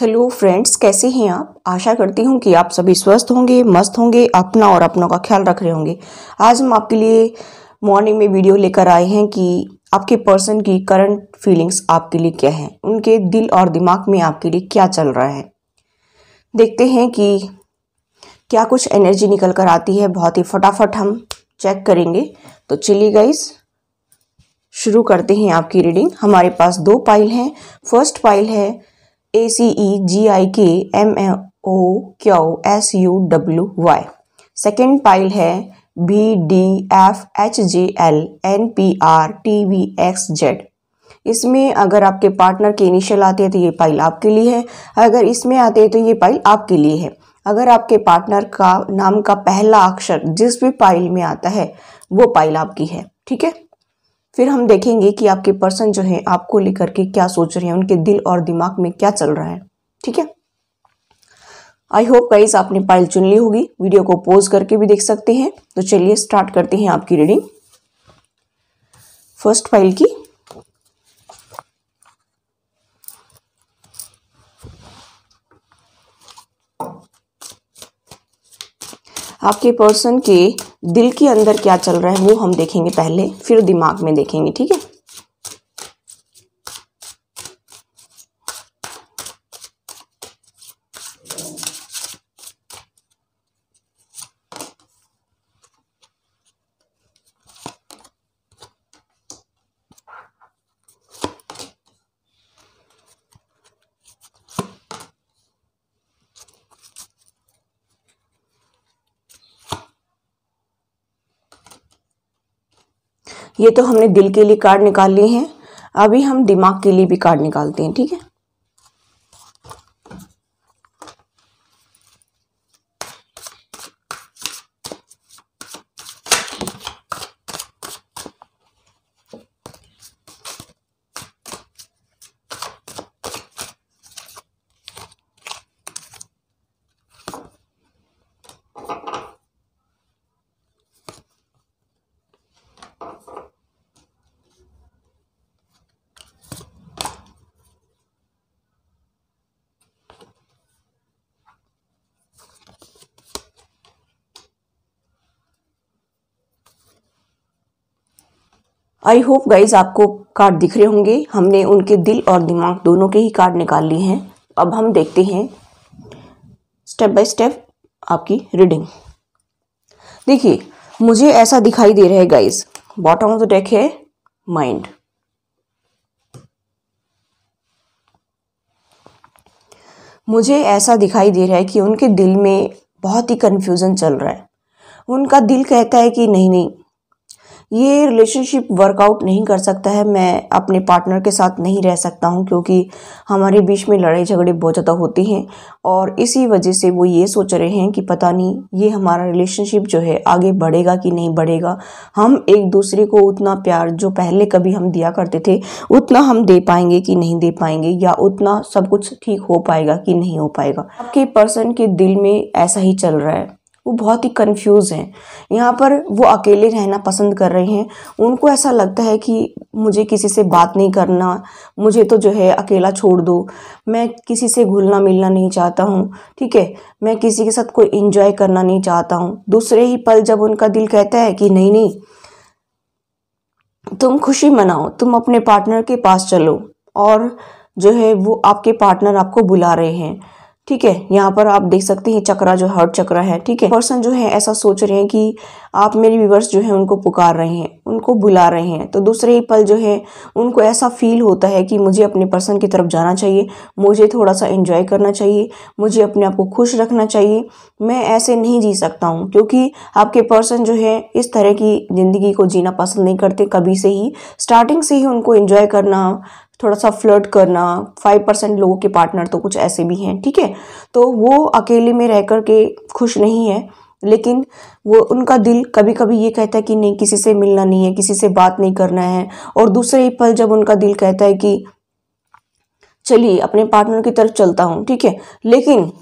Hello friends, कैसे हैं आप। आशा करती हूँ कि आप सभी स्वस्थ होंगे, मस्त होंगे, अपना और अपनों का ख्याल रख रहे होंगे। आज हम आपके लिए मॉर्निंग में वीडियो लेकर आए हैं कि आपके पर्सन की करंट फीलिंग्स आपके लिए क्या है, उनके दिल और दिमाग में आपके लिए क्या चल रहा है। देखते हैं कि क्या कुछ एनर्जी निकल कर आती है। बहुत ही फटाफट हम चेक करेंगे। तो चलिए गाइस, शुरू करते हैं आपकी रीडिंग। हमारे पास दो पाइल हैं। फर्स्ट पाइल है ACEGIKMOQSUWY। सेकेंड पाइल है BDFHJLNPRTVXZ। इसमें अगर आपके पार्टनर के इनिशियल आते हैं तो ये पाइल आपके लिए है, अगर इसमें आते हैं तो ये पाइल आपके लिए है। अगर आपके पार्टनर का नाम का पहला अक्षर जिस भी पाइल में आता है वो पाइल आपकी है, ठीक है। फिर हम देखेंगे कि आपके पर्सन जो है आपको लेकर के क्या सोच रहे हैं, उनके दिल और दिमाग में क्या चल रहा है, ठीक है। आई होप गाइस आपने पाइल चुन ली होगी। वीडियो को पॉज करके भी देख सकते हैं। तो चलिए स्टार्ट करते हैं आपकी रीडिंग फर्स्ट पाइल की। आपके पर्सन के दिल के अंदर क्या चल रहा है वो हम देखेंगे पहले, फिर दिमाग में देखेंगे, ठीक है। ये तो हमने दिल के लिए कार्ड निकाल लिए हैं। अभी हम दिमाग के लिए भी कार्ड निकालते हैं, ठीक है। आई होप गाइज आपको कार्ड दिख रहे होंगे। हमने उनके दिल और दिमाग दोनों के ही कार्ड निकाल लिए हैं। अब हम देखते हैं स्टेप बाय स्टेप आपकी रीडिंग। देखिए, मुझे ऐसा दिखाई दे रहा है guys, bottom of the deck है माइंड। मुझे ऐसा दिखाई दे रहा है कि उनके दिल में बहुत ही कंफ्यूजन चल रहा है। उनका दिल कहता है कि नहीं नहीं, ये रिलेशनशिप वर्कआउट नहीं कर सकता है, मैं अपने पार्टनर के साथ नहीं रह सकता हूँ, क्योंकि हमारे बीच में लड़ाई झगड़े बहुत ज़्यादा होते हैं। और इसी वजह से वो ये सोच रहे हैं कि पता नहीं ये हमारा रिलेशनशिप जो है आगे बढ़ेगा कि नहीं बढ़ेगा। हम एक दूसरे को उतना प्यार जो पहले कभी हम दिया करते थे उतना हम दे पाएंगे कि नहीं दे पाएंगे, या उतना सब कुछ ठीक हो पाएगा कि नहीं हो पाएगा। आपके पर्सन के दिल में ऐसा ही चल रहा है। वो बहुत ही कंफ्यूज हैं। यहाँ पर वो अकेले रहना पसंद कर रहे हैं। उनको ऐसा लगता है कि मुझे किसी से बात नहीं करना, मुझे तो जो है अकेला छोड़ दो, मैं किसी से घुलना मिलना नहीं चाहता हूँ, ठीक है। मैं किसी के साथ कोई एंजॉय करना नहीं चाहता हूँ। दूसरे ही पल जब उनका दिल कहता है कि नहीं नहीं, तुम खुशी मनाओ, तुम अपने पार्टनर के पास चलो, और जो है वो आपके पार्टनर आपको बुला रहे हैं, ठीक है। यहाँ पर आप देख सकते हैं चक्रा जो हार्ट चक्रा है, ठीक है। पर्सन जो है ऐसा सोच रहे हैं कि आप मेरे व्यूअर्स जो है उनको पुकार रहे हैं, उनको बुला रहे हैं। तो दूसरे ही पल जो है उनको ऐसा फील होता है कि मुझे अपने पर्सन की तरफ जाना चाहिए, मुझे थोड़ा सा एंजॉय करना चाहिए, मुझे अपने आप को खुश रखना चाहिए। मैं ऐसे नहीं जी सकता हूँ, क्योंकि आपके पर्सन जो है इस तरह की ज़िंदगी को जीना पसंद नहीं करते। कभी से ही स्टार्टिंग से ही उनको एंजॉय करना, थोड़ा सा फ्लर्ट करना। 5% लोगों के पार्टनर तो कुछ ऐसे भी हैं, ठीक है। तो वो अकेले में रह कर के खुश नहीं है, लेकिन वो उनका दिल कभी कभी ये कहता है कि नहीं, किसी से मिलना नहीं है, किसी से बात नहीं करना है। और दूसरे ही पल जब उनका दिल कहता है कि चलिए अपने पार्टनर की तरफ चलता हूँ, ठीक है। लेकिन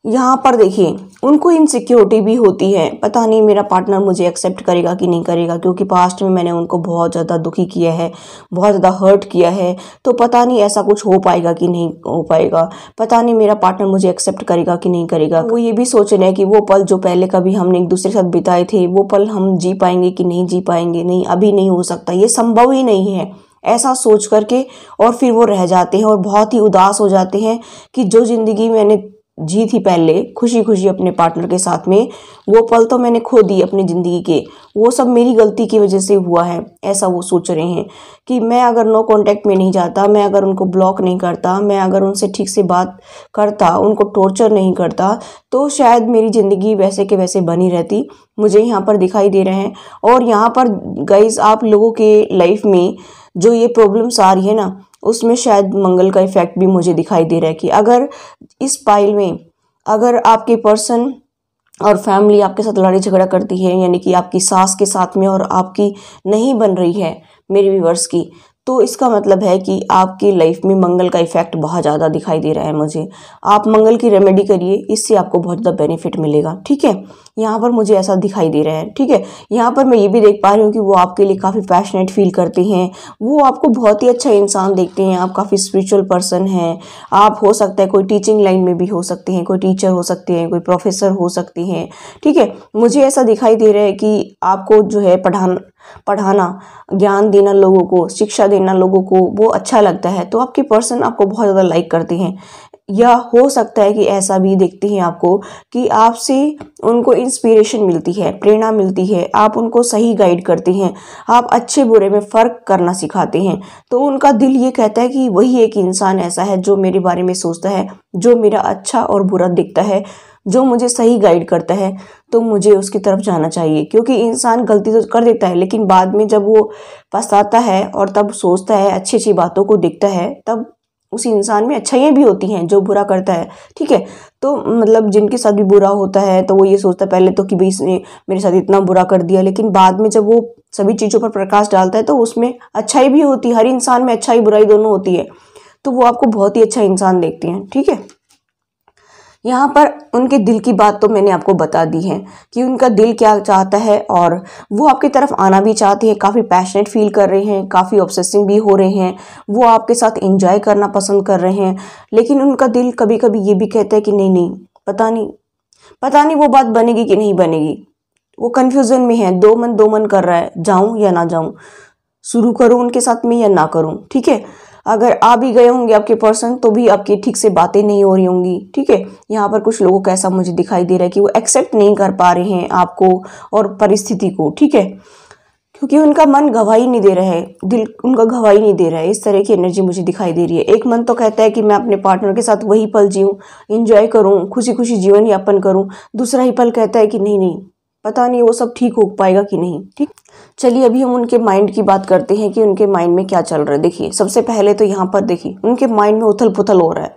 यहाँ पर देखिए, उनको इनसिक्योरिटी भी होती है, पता नहीं मेरा पार्टनर मुझे एक्सेप्ट करेगा कि नहीं करेगा, क्योंकि पास्ट में मैंने उनको बहुत ज़्यादा दुखी किया है, बहुत ज़्यादा हर्ट किया है, तो पता नहीं ऐसा कुछ हो पाएगा कि नहीं हो पाएगा, पता नहीं मेरा पार्टनर मुझे एक्सेप्ट करेगा कि नहीं करेगा। वो ये भी सोच रहे हैं कि वो पल जो पहले कभी हमने एक दूसरे के साथ बिताए थे, वो पल हम जी पाएंगे कि नहीं जी पाएंगे, नहीं अभी नहीं हो सकता, ये संभव ही नहीं है, ऐसा सोच करके और फिर वो रह जाते हैं और बहुत ही उदास हो जाते हैं कि जो ज़िंदगी मैंने जी थी पहले खुशी खुशी अपने पार्टनर के साथ में, वो पल तो मैंने खो दिए अपनी ज़िंदगी के, वो सब मेरी गलती की वजह से हुआ है, ऐसा वो सोच रहे हैं कि मैं अगर नो कांटेक्ट में नहीं जाता, मैं अगर उनको ब्लॉक नहीं करता, मैं अगर उनसे ठीक से बात करता, उनको टॉर्चर नहीं करता, तो शायद मेरी ज़िंदगी वैसे के वैसे बनी रहती। मुझे यहाँ पर दिखाई दे रहे हैं। और यहाँ पर गाइज आप लोगों के लाइफ में जो ये प्रॉब्लम्स आ रही है ना, उसमें शायद मंगल का इफेक्ट भी मुझे दिखाई दे रहा है कि अगर इस पाइल में अगर आपके पर्सन और फैमिली आपके साथ लड़ाई झगड़ा करती है, यानी कि आपकी सास के साथ में और आपकी नहीं बन रही है मेरे व्यूअर्स की, तो इसका मतलब है कि आपकी लाइफ में मंगल का इफेक्ट बहुत ज़्यादा दिखाई दे रहा है मुझे। आप मंगल की रेमेडी करिए, इससे आपको बहुत ज़्यादा बेनिफिट मिलेगा, ठीक है। यहाँ पर मुझे ऐसा दिखाई दे रहा है, ठीक है। यहाँ पर मैं ये भी देख पा रही हूँ कि वो आपके लिए काफ़ी पैशनेट फील करते हैं, वो आपको बहुत ही अच्छा इंसान देखते हैं, आप काफ़ी स्पिरिचुअल पर्सन हैं। आप हो सकता है कोई टीचिंग लाइन में भी हो सकते हैं, कोई टीचर हो सकते हैं, कोई प्रोफेसर हो सकते हैं, ठीक है। मुझे ऐसा दिखाई दे रहा है कि आपको जो है पढ़ाना, ज्ञान देना लोगों को, शिक्षा देना लोगों को, वो अच्छा लगता है, तो आपके पर्सन आपको बहुत ज़्यादा लाइक करते हैं। या हो सकता है कि ऐसा भी देखते हैं आपको कि आपसे उनको इंस्पिरेशन मिलती है, प्रेरणा मिलती है, आप उनको सही गाइड करते हैं, आप अच्छे बुरे में फ़र्क करना सिखाते हैं। तो उनका दिल ये कहता है कि वही एक इंसान ऐसा है जो मेरे बारे में सोचता है, जो मेरा अच्छा और बुरा दिखता है, जो मुझे सही गाइड करता है, तो मुझे उसकी तरफ जाना चाहिए। क्योंकि इंसान गलती तो कर देता है, लेकिन बाद में जब वो पछताता है और तब सोचता है, अच्छी अच्छी बातों को देखता है, तब उस इंसान में अच्छाइयाँ भी होती हैं जो बुरा करता है, ठीक है। तो मतलब जिनके साथ भी बुरा होता है तो वो ये सोचता है पहले तो कि भाई इसने मेरे साथ इतना बुरा कर दिया, लेकिन बाद में जब वो सभी चीज़ों पर प्रकाश डालता है तो उसमें अच्छाई भी होती है। हर इंसान में अच्छाई बुराई दोनों होती है, तो वो आपको बहुत ही अच्छा इंसान देखते हैं, ठीक है। यहाँ पर उनके दिल की बात तो मैंने आपको बता दी है कि उनका दिल क्या चाहता है, और वो आपकी तरफ आना भी चाहते हैं, काफ़ी पैशनेट फील कर रहे हैं, काफ़ी ऑब्सेसिव भी हो रहे हैं, वो आपके साथ एंजॉय करना पसंद कर रहे हैं। लेकिन उनका दिल कभी कभी ये भी कहता है कि नहीं नहीं, पता नहीं वो बात बनेगी कि नहीं बनेगी, वो कन्फ्यूज़न में है, दो मन कर रहा है, जाऊँ या ना जाऊँ, शुरू करूँ उनके साथ में या ना करूँ, ठीक है। अगर आ भी गए होंगे आपके पर्सन तो भी आपकी ठीक से बातें नहीं हो रही होंगी, ठीक है। यहाँ पर कुछ लोगों का ऐसा मुझे दिखाई दे रहा है कि वो एक्सेप्ट नहीं कर पा रहे हैं आपको और परिस्थिति को, ठीक है, क्योंकि उनका मन गवाही नहीं दे रहा है, दिल उनका गवाही नहीं दे रहा है। इस तरह की एनर्जी मुझे दिखाई दे रही है। एक मन तो कहता है कि मैं अपने पार्टनर के साथ वही पल जीऊँ, इंजॉय करूँ, खुशी खुशी जीवन यापन करूँ, दूसरा ही पल कहता है कि नहीं नहीं, पता नहीं वो सब ठीक हो पाएगा कि नहीं, ठीक। चलिए अभी हम उनके माइंड की बात करते हैं कि उनके माइंड में क्या चल रहा है। देखिए सबसे पहले तो यहाँ पर देखिए उनके माइंड में उथल पुथल हो रहा है,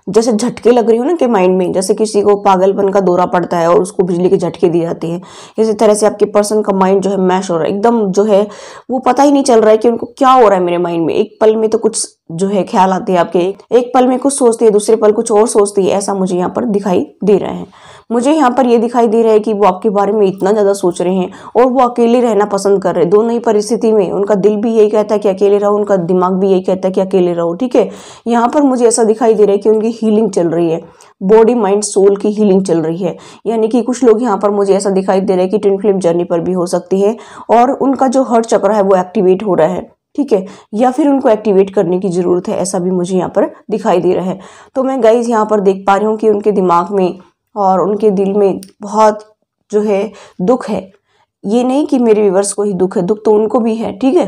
जैसे झटके लग रही हो ना उनके माइंड में, जैसे किसी को पागलपन का दौरा पड़ता है और उसको बिजली के झटके दिए जाते हैं, इसी तरह से आपके पर्सन का माइंड जो है मैश हो रहा है एकदम, जो है वो पता ही नहीं चल रहा है कि उनको क्या हो रहा है मेरे माइंड में। एक पल में तो कुछ जो है ख्याल आते हैं आपके, एक पल में कुछ सोचते हैं, दूसरे पल कुछ और सोचती है, ऐसा मुझे यहाँ पर दिखाई दे रहा है। मुझे यहाँ पर ये दिखाई दे रहा है कि वो आपके बारे में इतना ज़्यादा सोच रहे हैं और वो अकेले रहना पसंद कर रहे हैं। दोनों ही परिस्थिति में उनका दिल भी यही कहता है कि अकेले रहो, उनका दिमाग भी यही कहता है कि अकेले रहो, ठीक है। यहाँ पर मुझे ऐसा दिखाई दे रहा है कि उनकी हीलिंग चल रही है, बॉडी माइंड सोल की हीलिंग चल रही है। यानी कि कुछ लोग यहाँ पर मुझे ऐसा दिखाई दे रहा है कि ट्विन फ्लेम जर्नी पर भी हो सकती है और उनका जो हार्ट चक्र है वो एक्टिवेट हो रहा है, ठीक है, या फिर उनको एक्टिवेट करने की ज़रूरत है, ऐसा भी मुझे यहाँ पर दिखाई दे रहा है। तो मैं गाइज यहाँ पर देख पा रही हूँ कि उनके दिमाग में और उनके दिल में बहुत जो है दुख है। ये नहीं कि मेरे व्यूअर्स को ही दुख है, दुख तो उनको भी है, ठीक है,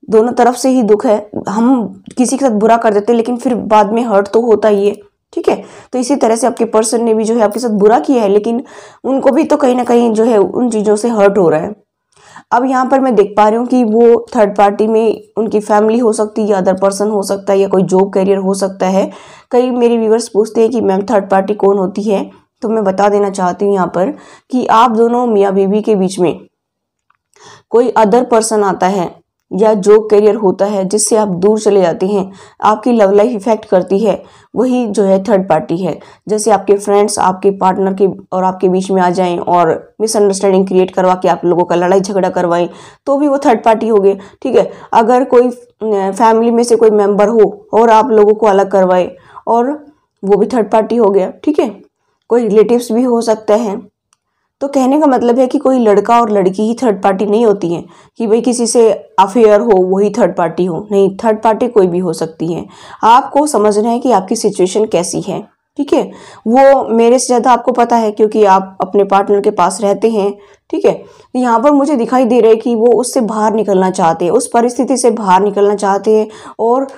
दोनों तरफ से ही दुख है। हम किसी के साथ बुरा कर देते हैं लेकिन फिर बाद में हर्ट तो होता ही है, ठीक है। तो इसी तरह से आपके पर्सन ने भी जो है आपके साथ बुरा किया है, लेकिन उनको भी तो कहीं ना कहीं जो है उन चीज़ों से हर्ट हो रहा है। अब यहाँ पर मैं देख पा रही हूँ कि वो थर्ड पार्टी में उनकी फैमिली हो सकती है, या अदर पर्सन हो सकता है, या कोई जॉब करियर हो सकता है। कई मेरे व्यूअर्स पूछते हैं कि मैम थर्ड पार्टी कौन होती है, तो मैं बता देना चाहती हूँ यहाँ पर कि आप दोनों मियाँ बीवी के बीच में कोई अदर पर्सन आता है, या जो करियर होता है जिससे आप दूर चले जाते हैं, आपकी लव लाइफ इफेक्ट करती है, वही जो है थर्ड पार्टी है। जैसे आपके फ्रेंड्स आपके पार्टनर के और आपके बीच में आ जाएं और मिसअंडरस्टैंडिंग क्रिएट करवा के आप लोगों का लड़ाई झगड़ा करवाएं, तो भी वो थर्ड पार्टी हो गए। ठीक है, अगर कोई फैमिली में से कोई मेंबर हो और आप लोगों को अलग करवाए, और वो भी थर्ड पार्टी हो गया। ठीक है, कोई रिलेटिव्स भी हो सकता है। तो कहने का मतलब है कि कोई लड़का और लड़की ही थर्ड पार्टी नहीं होती है कि भाई किसी से अफेयर हो वही थर्ड पार्टी हो। नहीं, थर्ड पार्टी कोई भी हो सकती है। आपको समझना है कि आपकी सिचुएशन कैसी है। ठीक है, वो मेरे से ज़्यादा आपको पता है क्योंकि आप अपने पार्टनर के पास रहते हैं। ठीक है, यहाँ पर मुझे दिखाई दे रहा है कि वो उससे बाहर निकलना चाहते हैं, उस परिस्थिति से बाहर निकलना चाहते हैं।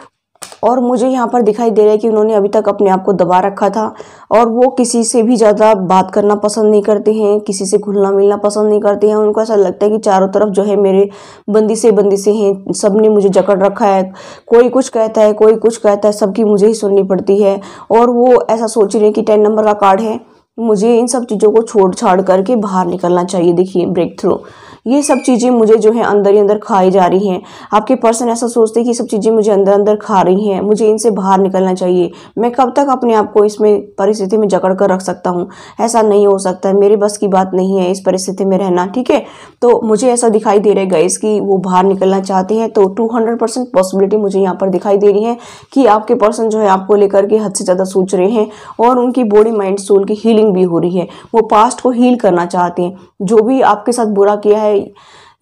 और मुझे यहाँ पर दिखाई दे रहा है कि उन्होंने अभी तक अपने आप को दबा रखा था और वो किसी से भी ज़्यादा बात करना पसंद नहीं करते हैं, किसी से घुलना मिलना पसंद नहीं करते हैं। उनको ऐसा लगता है कि चारों तरफ जो है मेरे बंदी से हैं, सब ने मुझे जकड़ रखा है, कोई कुछ कहता है कोई कुछ कहता है, सबकी मुझे ही सुननी पड़ती है। और वो ऐसा सोच रहे हैं कि 10 नंबर का कार्ड है, मुझे इन सब चीज़ों को छोड़ छाड़ करके बाहर निकलना चाहिए। देखिए, ब्रेक थ्रू, ये सब चीज़ें मुझे जो है अंदर ही अंदर खाई जा रही हैं। आपके पर्सन ऐसा सोचते हैं कि सब चीज़ें मुझे अंदर अंदर खा रही हैं, मुझे इनसे बाहर निकलना चाहिए। मैं कब तक अपने आप को इसमें परिस्थिति में जकड़ कर रख सकता हूँ? ऐसा नहीं हो सकता है, मेरे बस की बात नहीं है इस परिस्थिति में रहना। ठीक है, तो मुझे ऐसा दिखाई दे रहा है गाइस कि वो बाहर निकलना चाहते हैं। तो 200% पॉसिबिलिटी मुझे यहाँ पर दिखाई दे रही है कि आपके पर्सन जो है आपको लेकर के हद से ज़्यादा सोच रहे हैं और उनकी बॉडी माइंड सोल की हीलिंग भी हो रही है। वो पास्ट को हील करना चाहते हैं। जो भी आपके साथ बुरा किया है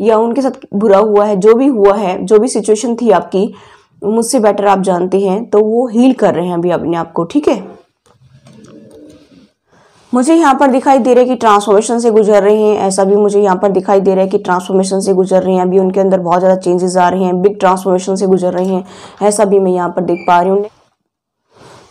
या उनके साथ बुरा हुआ है, जो भी हुआ है, जो भी सिचुएशन थी आपकी, मुझसे बेटर आप जानते हैं, तो वो हील कर रहे हैं अभी अपने आप को। ठीक है, मुझे यहाँ पर दिखाई दे रहा है कि ट्रांसफॉर्मेशन से गुजर रहे हैं। ऐसा भी मुझे यहाँ पर दिखाई दे रहा है कि ट्रांसफॉर्मेशन से गुजर रहे हैं। अभी उनके अंदर बहुत ज़्यादा चेंजेस आ रहे हैं, बिग ट्रांसफॉर्मेशन से गुजर रहे हैं, ऐसा भी मैं यहाँ पर देख पा रही हूँ।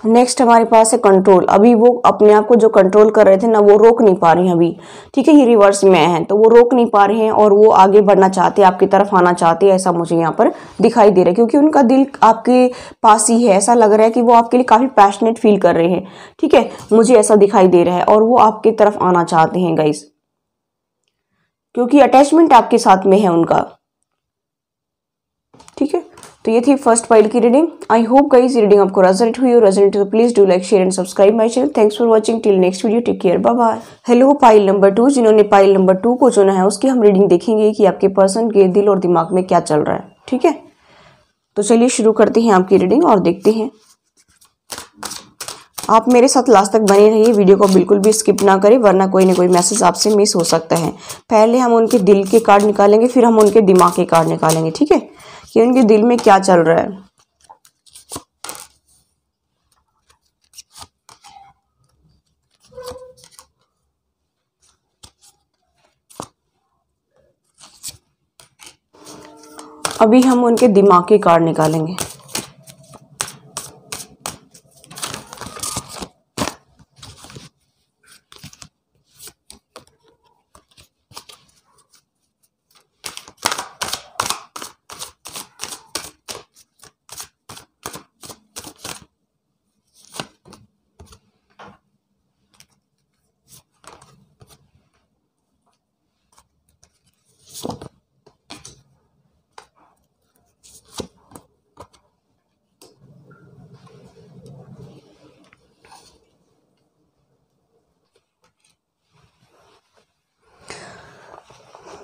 नेक्स्ट हमारे पास है कंट्रोल। अभी वो अपने आप को जो कंट्रोल कर रहे थे ना, वो रोक नहीं पा रहे हैं अभी। ठीक है, ये रिवर्स में है तो वो रोक नहीं पा रहे हैं और वो आगे बढ़ना चाहते हैं, आपकी तरफ आना चाहते हैं, ऐसा मुझे यहाँ पर दिखाई दे रहा है। क्योंकि उनका दिल आपके पास ही है, ऐसा लग रहा है कि वो आपके लिए काफ़ी पैशनेट फील कर रहे हैं। ठीक है, मुझे ऐसा दिखाई दे रहा है और वो आपकी तरफ आना चाहते हैं गाइस, क्योंकि अटैचमेंट आपके साथ में है उनका। ठीक है, तो ये थी फर्स्ट पाइल की रीडिंग। आई होप गाइस ये रीडिंग आपको रेजोनेट हुई हो। रेजोनेट तो please do like share and subscribe my channel. Thanks for watching, till next video, take care, bye bye. Hello pile number 2, जिन्होंने पाइल नंबर 2 को चुना है उसकी हम रीडिंग देखेंगे कि आपके पर्सन के दिल और दिमाग में क्या चल रहा है। ठीक है, तो चलिए शुरू करते हैं आपकी रीडिंग और देखते हैं। आप मेरे साथ लास्ट तक बने रहिए, वीडियो को बिल्कुल भी स्किप ना करें वरना कोई ना कोई मैसेज आपसे मिस हो सकता है। पहले हम उनके दिल के कार्ड निकालेंगे, फिर हम उनके दिमाग के कार्ड निकालेंगे। ठीक है, कि उनके दिल में क्या चल रहा है। अभी हम उनके दिमाग के कार्ड निकालेंगे।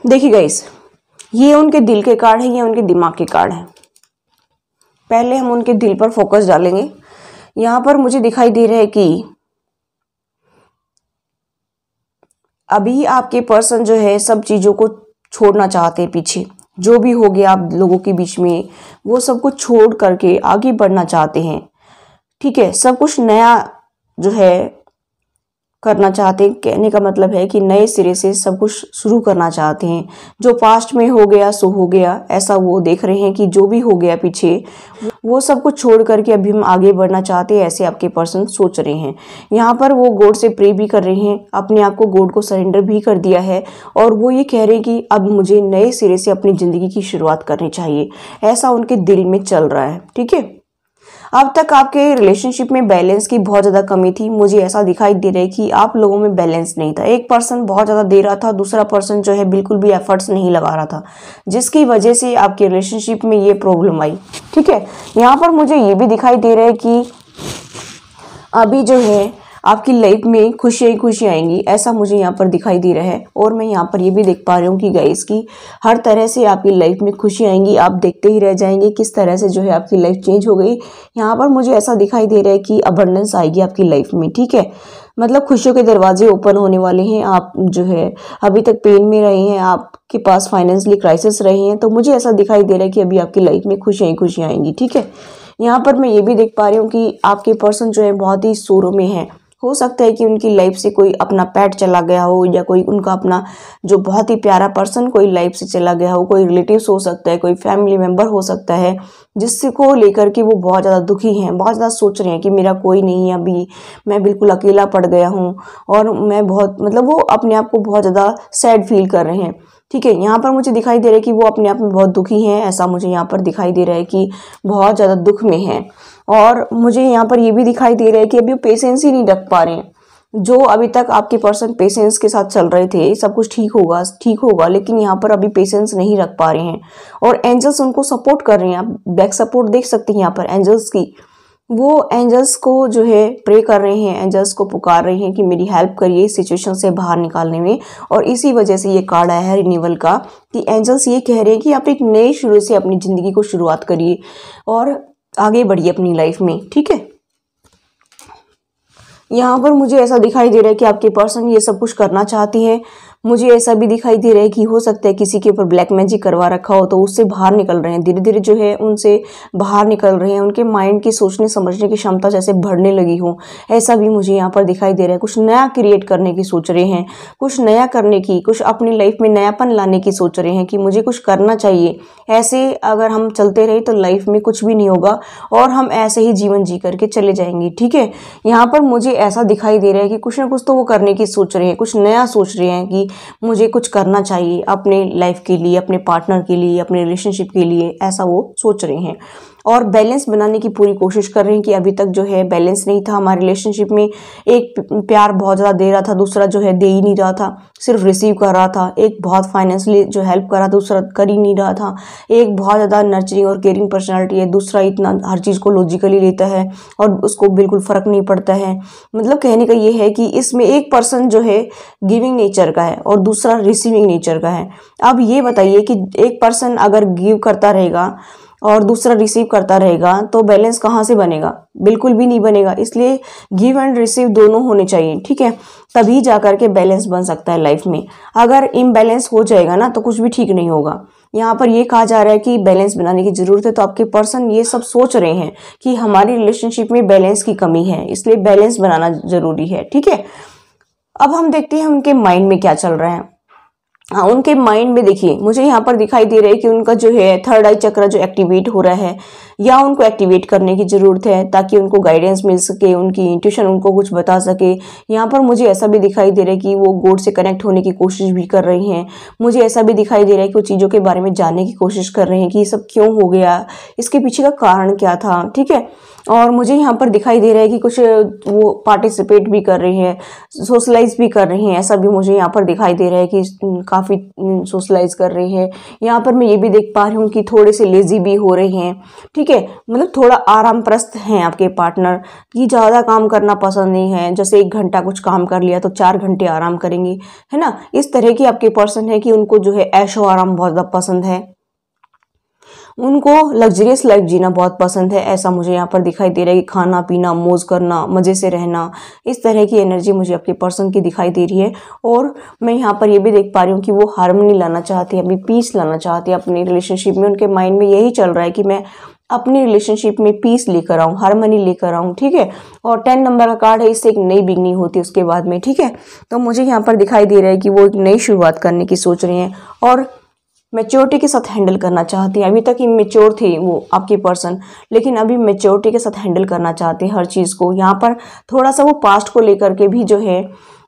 देखिए गाइस, ये उनके दिल के कार्ड है, ये उनके दिमाग के कार्ड है। पहले हम उनके दिल पर फोकस डालेंगे। यहाँ पर मुझे दिखाई दे रहा है कि अभी आपके पर्सन जो है सब चीज़ों को छोड़ना चाहते हैं पीछे। जो भी हो गया आप लोगों के बीच में, वो सब कुछ छोड़ करके आगे बढ़ना चाहते हैं। ठीक है, सब कुछ नया जो है करना चाहते हैं। कहने का मतलब है कि नए सिरे से सब कुछ शुरू करना चाहते हैं। जो पास्ट में हो गया सो हो गया, ऐसा वो देख रहे हैं कि जो भी हो गया पीछे वो सब कुछ छोड़ करके अभी हम आगे बढ़ना चाहते हैं, ऐसे आपके पर्सन सोच रहे हैं। यहाँ पर वो गॉड से प्रे भी कर रहे हैं, अपने आप को गॉड को सरेंडर भी कर दिया है और वो ये कह रहे हैं कि अब मुझे नए सिरे से अपनी ज़िंदगी की शुरुआत करनी चाहिए, ऐसा उनके दिल में चल रहा है। ठीक है, अब तक आपके रिलेशनशिप में बैलेंस की बहुत ज़्यादा कमी थी। मुझे ऐसा दिखाई दे रहा है कि आप लोगों में बैलेंस नहीं था। एक पर्सन बहुत ज़्यादा दे रहा था, दूसरा पर्सन जो है बिल्कुल भी एफर्ट्स नहीं लगा रहा था, जिसकी वजह से आपके रिलेशनशिप में ये प्रॉब्लम आई। ठीक है, यहाँ पर मुझे ये भी दिखाई दे रहा है कि अभी जो है आपकी लाइफ में खुशियाँ ही खुशियाँ आएंगी, ऐसा मुझे यहाँ पर दिखाई दे रहा है। और मैं यहाँ पर ये भी देख पा रही हूँ कि गाइस की हर तरह से आपकी लाइफ में खुशी आएंगी, आप देखते ही रह जाएंगे किस तरह से जो है आपकी लाइफ चेंज हो गई। यहाँ पर मुझे ऐसा दिखाई दे रहा है कि अबंडेंस आएगी आपकी लाइफ में। ठीक है, मतलब खुशियों के दरवाजे ओपन होने वाले हैं। आप जो है अभी तक पेन में रहे हैं, आपके पास फाइनेंशियली क्राइसिस रहे हैं, तो मुझे ऐसा दिखाई दे रहा है कि अभी आपकी लाइफ में खुशियाँ ही खुशियाँ आएंगी। ठीक है, यहाँ पर मैं ये भी देख पा रही हूँ कि आपके पर्सन जो है बहुत ही शोरों में है। हो सकता है कि उनकी लाइफ से कोई अपना पेट चला गया हो, या कोई उनका अपना जो बहुत ही प्यारा पर्सन कोई लाइफ से चला गया हो, कोई रिलेटिव्स हो सकता है, कोई फैमिली मेम्बर हो सकता है, जिससे को लेकर के वो बहुत ज़्यादा दुखी हैं, बहुत ज़्यादा सोच रहे हैं कि मेरा कोई नहीं है, अभी मैं बिल्कुल अकेला पड़ गया हूँ, और मैं बहुत मतलब वो अपने आप को बहुत ज़्यादा सैड फील कर रहे हैं। ठीक है, यहाँ पर मुझे दिखाई दे रहा है कि वो अपने आप में बहुत दुखी हैं, ऐसा मुझे यहाँ पर दिखाई दे रहा है कि बहुत ज़्यादा दुख में हैं। और मुझे यहाँ पर ये भी दिखाई दे रहा है कि अभी वो पेशेंस ही नहीं रख पा रहे हैं। जो अभी तक आपके पर्सन पेशेंस के साथ चल रहे थे, सब कुछ ठीक होगा, लेकिन यहाँ पर अभी पेशेंस नहीं रख पा रहे हैं। और एंजल्स उनको सपोर्ट कर रहे हैं, आप बैक सपोर्ट देख सकते हैं यहाँ पर एंजल्स की। वो एंजल्स को जो है प्रे कर रहे हैं, एंजल्स को पुकार रहे हैं कि मेरी हेल्प करिए इस सिचुएशन से बाहर निकालने में। और इसी वजह से ये कार्ड आया है रिन्यूअल का, कि एंजल्स ये कह रहे हैं कि आप एक नए शुरू से अपनी ज़िंदगी को शुरुआत करिए और आगे बढ़िए अपनी लाइफ में। ठीक है, यहाँ पर मुझे ऐसा दिखाई दे रहा है कि आपके पर्सन ये सब कुछ करना चाहती है। मुझे ऐसा भी दिखाई दे रहा है कि हो सकता है किसी के ऊपर ब्लैक मैजिक करवा रखा हो, तो उससे बाहर निकल रहे हैं, धीरे धीरे जो है उनसे बाहर निकल रहे हैं। उनके माइंड की सोचने समझने की क्षमता जैसे बढ़ने लगी हो, ऐसा भी मुझे यहाँ पर दिखाई दे रहा है। कुछ नया क्रिएट करने की सोच रहे हैं, कुछ नया करने की, कुछ अपनी लाइफ में नयापन लाने की सोच रहे हैं कि मुझे कुछ करना चाहिए। ऐसे अगर हम चलते रहे तो लाइफ में कुछ भी नहीं होगा और हम ऐसे ही जीवन जी करके चले जाएंगे। ठीक है, यहाँ पर मुझे ऐसा दिखाई दे रहा है कि कुछ ना कुछ तो वो करने की सोच रहे हैं, कुछ नया सोच रहे हैं कि मुझे कुछ करना चाहिए अपने लाइफ के लिए, अपने पार्टनर के लिए, अपने रिलेशनशिप के लिए, ऐसा वो सोच रहे हैं। और बैलेंस बनाने की पूरी कोशिश कर रहे हैं कि अभी तक जो है बैलेंस नहीं था हमारे रिलेशनशिप में। एक प्यार बहुत ज़्यादा दे रहा था, दूसरा जो है दे ही नहीं रहा था, सिर्फ रिसीव कर रहा था। एक बहुत फाइनेंशियली जो हेल्प कर रहा था, दूसरा कर ही नहीं रहा था। एक बहुत ज़्यादा नर्चरिंग और केयरिंग पर्सनालिटी है, दूसरा इतना हर चीज़ को लॉजिकली लेता है और उसको बिल्कुल फ़र्क नहीं पड़ता है। मतलब कहने का ये है कि इसमें एक पर्सन जो है गिविंग नेचर का है और दूसरा रिसीविंग नेचर का है। अब ये बताइए कि एक पर्सन अगर गिव करता रहेगा और दूसरा रिसीव करता रहेगा तो बैलेंस कहाँ से बनेगा? बिल्कुल भी नहीं बनेगा। इसलिए गिव एंड रिसीव दोनों होने चाहिए। ठीक है, तभी जा करके बैलेंस बन सकता है लाइफ में। अगर इम्बैलेंस हो जाएगा ना तो कुछ भी ठीक नहीं होगा। यहाँ पर ये कहा जा रहा है कि बैलेंस बनाने की जरूरत है। तो आपके पर्सन ये सब सोच रहे हैं कि हमारी रिलेशनशिप में बैलेंस की कमी है, इसलिए बैलेंस बनाना जरूरी है। ठीक है, अब हम देखते हैं उनके माइंड में क्या चल रहा है। हाँ, उनके माइंड में देखिए मुझे यहाँ पर दिखाई दे रहा है कि उनका जो है थर्ड आई चक्र जो एक्टिवेट हो रहा है, या उनको एक्टिवेट करने की ज़रूरत है ताकि उनको गाइडेंस मिल सके, उनकी इंट्यूशन उनको कुछ बता सके। यहाँ पर मुझे ऐसा भी दिखाई दे रहा है कि वो गॉड से कनेक्ट होने की कोशिश भी कर रही हैं। मुझे ऐसा भी दिखाई दे रहा है कि वो चीज़ों के बारे में जानने की कोशिश कर रहे हैं कि ये सब क्यों हो गया, इसके पीछे का कारण क्या था। ठीक है, और मुझे यहाँ पर दिखाई दे रहा है कि कुछ वो पार्टिसिपेट भी कर रही हैं, सोशलाइज भी कर रही हैं। ऐसा भी मुझे यहाँ पर दिखाई दे रहा है कि काफ़ी सोशलाइज कर रही है। यहाँ पर मैं ये भी देख पा रही हूँ कि थोड़े से लेजी भी हो रहे हैं। ठीक है, मतलब थोड़ा आराम प्रस्त हैं आपके पार्टनर, कि ज़्यादा काम करना पसंद नहीं है। जैसे 1 घंटा कुछ काम कर लिया तो 4 घंटे आराम करेंगे, है ना। इस तरह की आपके पर्सन है कि उनको जो है ऐशो आराम बहुत ज़्यादा पसंद है, उनको लग्जरियस लाइफ जीना बहुत पसंद है। ऐसा मुझे यहाँ पर दिखाई दे रहा है कि खाना पीना, मौज करना, मज़े से रहना, इस तरह की एनर्जी मुझे आपके पर्सन की दिखाई दे रही है। और मैं यहाँ पर ये भी देख पा रही हूँ कि वो हार्मनी लाना चाहती है, अभी पीस लाना चाहती है अपनी रिलेशनशिप में। उनके माइंड में यही चल रहा है कि मैं अपनी रिलेशनशिप में पीस लेकर आऊँ, हार्मनी लेकर आऊँ। ठीक है, और 10 नंबर का कार्ड है, इससे एक नई बिगनिंग होती है उसके बाद में। ठीक है, तो मुझे यहाँ पर दिखाई दे रहा है कि वो एक नई शुरुआत करने की सोच रही हैं और मैच्योरिटी के साथ हैंडल करना चाहती हैं। अभी तक इमेच्योर थे वो आपके पर्सन, लेकिन अभी मैच्योरिटी के साथ हैंडल करना चाहते हैं हर चीज़ को। यहाँ पर थोड़ा सा वो पास्ट को लेकर के भी जो है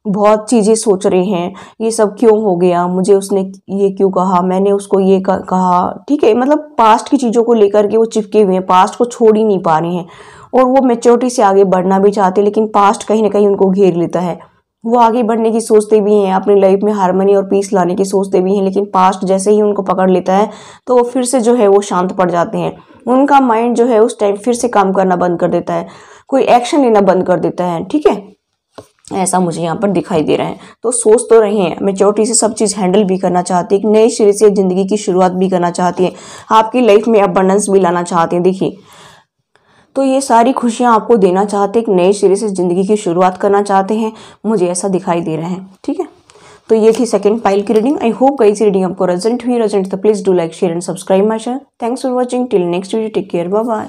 बहुत चीज़ें सोच रहे हैं, ये सब क्यों हो गया, मुझे उसने ये क्यों कहा, मैंने उसको ये कहा, ठीक है। मतलब पास्ट की चीज़ों को लेकर के वो चिपके हुए हैं, पास्ट को छोड़ ही नहीं पा रहे हैं और वो मैच्योरिटी से आगे बढ़ना भी चाहते हैं, लेकिन पास्ट कहीं ना कहीं उनको घेर लेता है। वो आगे बढ़ने की सोचते भी हैं, अपनी लाइफ में हार्मनी और पीस लाने की सोचते भी हैं, लेकिन पास्ट जैसे ही उनको पकड़ लेता है तो वो फिर से जो है वो शांत पड़ जाते हैं। उनका माइंड जो है उस टाइम फिर से काम करना बंद कर देता है, कोई एक्शन लेना बंद कर देता है, ठीक है। ऐसा मुझे यहाँ पर दिखाई दे रहा है। तो सोच तो रहे हैं, मैच्योरिटी से सब चीज़ हैंडल भी करना चाहती है, एक नए सिरे से ज़िंदगी की शुरुआत भी करना चाहती है, आपकी लाइफ में अबंडेंस भी लाना चाहते हैं। देखिए, तो ये सारी खुशियाँ आपको देना चाहते हैं, एक नए सिरे से ज़िंदगी की शुरुआत करना चाहते हैं, मुझे ऐसा दिखाई दे रहा है, ठीक है। तो ये थी सेकंड पाइल की reading. I hope guys reading आपको रेजोनेट हुई। रेजोनेट तो please do like share and subscribe my channel. Thanks for watching. Till next video, take care, bye bye.